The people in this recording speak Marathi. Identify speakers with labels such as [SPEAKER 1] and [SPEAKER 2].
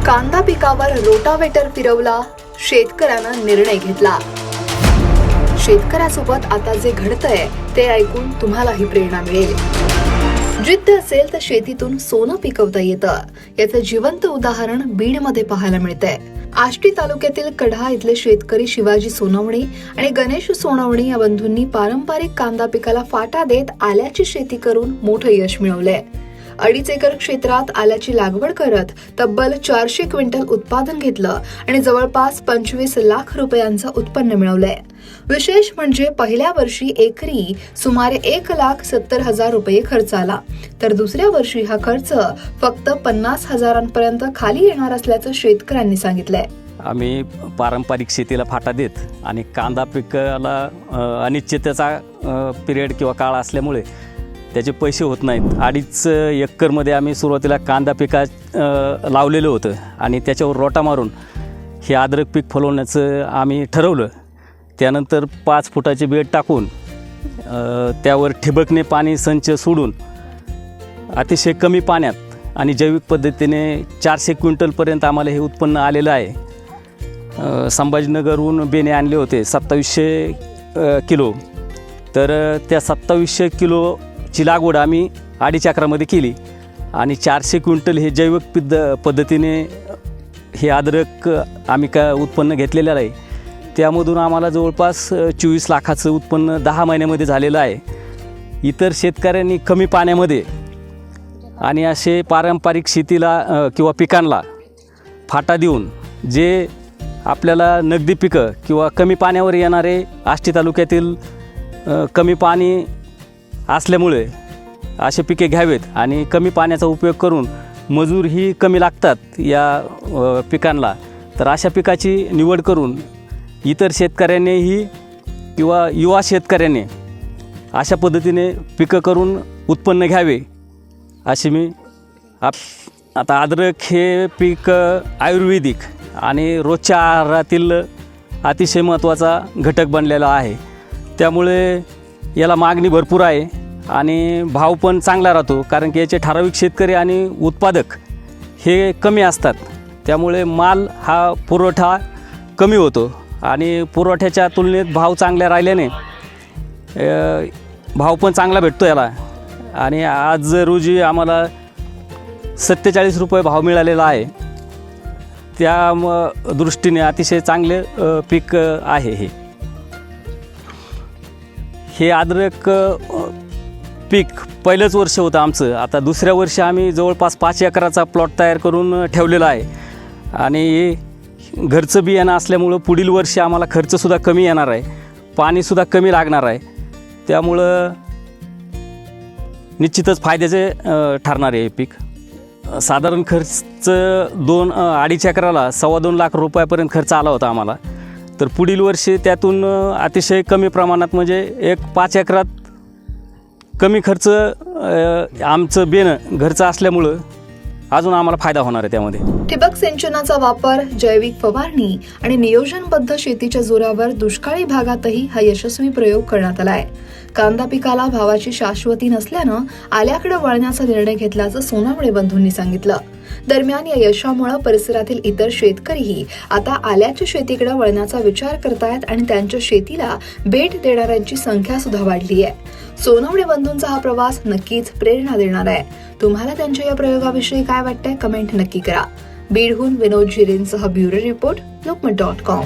[SPEAKER 1] कांदा पिकावर रोटावेटर फिरवला, शेतकऱ्यानं निर्णय घेतला। शेतकऱ्यासोबत आता जे घडतंय ते ऐकून तुम्हालाही प्रेरणा मिळेल। जिद्द असेल तर शेतीतून सोनं पिकवता येतं, याचं जिवंत उदाहरण बीडमध्ये पाहायला मिळतंय। आष्टी तालुक्यातील कढा इथले शेतकरी शिवाजी सोनवणे आणि गणेश सोनवणे या बंधूंनी पारंपरिक कांदा पिकाला फाटा देत आल्याची शेती करून मोठं यश मिळवलंय। 2.5 एकर क्षेत्रात आल्याची लागवड करत तब्बल 400 क्विंटल उत्पादन घेतलं आणि जवळपास 25 लाख रुपयांचं उत्पन्न मिळवलंय। विशेष म्हणजे पहिल्या वर्षी एकरी सुमारे 1,70,000 रुपये खर्च आला, तर दुसऱ्या वर्षी हा खर्च फक्त 50,000 पर्यंत खाली येणार असल्याचं शेतकऱ्यांनी सांगितलंय।
[SPEAKER 2] आम्ही पारंपरिक शेतीला फाटा देत आणि कांदा पिकाला अनिश्चिततेचा पिरियड किंवा काळ असल्यामुळे त्याचे पैसे होत नाहीत। 2.5 एकरमध्ये आम्ही सुरुवातीला कांदा पिका लावलेलं होतं आणि त्याच्यावर रोटा मारून हे अद्रक पीक फुलवण्याचं आम्ही ठरवलं। त्यानंतर 5 फुटाचे बेड टाकून त्यावर ठिबकने पाणी संच सोडून अतिशय कमी पाण्यात आणि जैविक पद्धतीने 400 क्विंटलपर्यंत आम्हाला हे उत्पन्न आलेलं आहे। संभाजीनगरहून बेणे आणले होते 2700 किलो, तर त्या 2700 किलोची लागवड आम्ही 2.5 एकरामध्ये केली आणि 400 क्विंटल हे जैविक पद्धतीने हे अद्रक आम्ही उत्पन्न घेतलेलं आहे। त्यामधून आम्हाला जवळपास 24 लाखाचं उत्पन्न 10 महिन्यामध्ये झालेलं आहे। इतर शेतकऱ्यांनी कमी पाण्यामध्ये आणि असे पारंपरिक शेतीला किंवा पिकांना फाटा देऊन जे आपल्याला नगदी पिकं किंवा कमी पाण्यावर येणारे आष्टी तालुक्यातील कमी पाणी असल्यामुळे असे पिके घ्यावेत आणि कमी पाण्याचा उपयोग करून मजूरही कमी लागतात या पिकांना, तर अशा पिकाची निवड करून इतर शेतकऱ्यांनीही किंवा युवा शेतकऱ्यांनी अशा पद्धतीने पिकं करून उत्पन्न घ्यावे अशी मी आता अद्रक हे पीक आयुर्वेदिक आणि रोजच्या आहारातील अतिशय महत्त्वाचा घटक बनलेला आहे। त्यामुळे याला मागणी भरपूर आहे आणि भाव पण चांगला राहतो, कारण की याचे ठराविक शेतकरी आणि उत्पादक हे कमी असतात। त्यामुळे माल हा पुरवठा कमी होतो आणि पुरवठ्याच्या तुलनेत भाव चांगल्या राहिल्याने भाव पण चांगला भेटतो याला। आणि आज रोजी आम्हाला 47 रुपये भाव मिळालेला आहे। त्या दृष्टीने अतिशय चांगले पीक आहे हे अद्रक पीक पहिलंच वर्ष होतं आमचं। आता दुसऱ्या वर्षी आम्ही जवळपास 5 एकराचा प्लॉट तयार करून ठेवलेला आहे आणि घरचं बियाणं असल्यामुळं पुढील वर्षी आम्हाला खर्चसुद्धा कमी येणार आहे, पाणीसुद्धा कमी लागणार आहे। त्यामुळं निश्चितच फायद्याचे ठरणार आहे हे पीक। साधारण खर्च 2.5 एकराला 2.25 लाख रुपयापर्यंत खर्च आला होता आम्हाला, तर पुढील वर्षी त्यातून अतिशय कमी प्रमाणात म्हणजे 5 एकरात कमी खर्च आमचं बेणं घरचं असल्यामुळं अजून आम्हाला फायदा होणार आहे त्यामध्ये।
[SPEAKER 1] ठिबक सिंचनाचा वापर, जैविक फवारणी आणि नियोजनबद्ध शेतीच्या जोरावर दुष्काळी भागातही हा यशस्वी प्रयोग करण्यात आलाय। कांदा पिकाला भावाची शाश्वती नसल्यानं आल्याकडे वळण्याचा निर्णय घेतल्याचं सोनवणे बंधूंनी सांगितलं। दरम्यान या यशामुळे परिसरातील इतर शेतकरीही आता आल्याच्या शेतीकडे वळण्याचा विचार करतायत आणि त्यांच्या शेतीला भेट देणाऱ्यांची संख्या सुद्धा वाढली आहे। सोनवणे बंधूंचा हा प्रवास नक्कीच प्रेरणा देणार आहे। तुम्हाला त्यांच्या या प्रयोगाविषयी काय वाटतंय कमेंट नक्की करा। बीडहून विनोद जिरेंसह ब्युरो रिपोर्ट, लोकमत.com।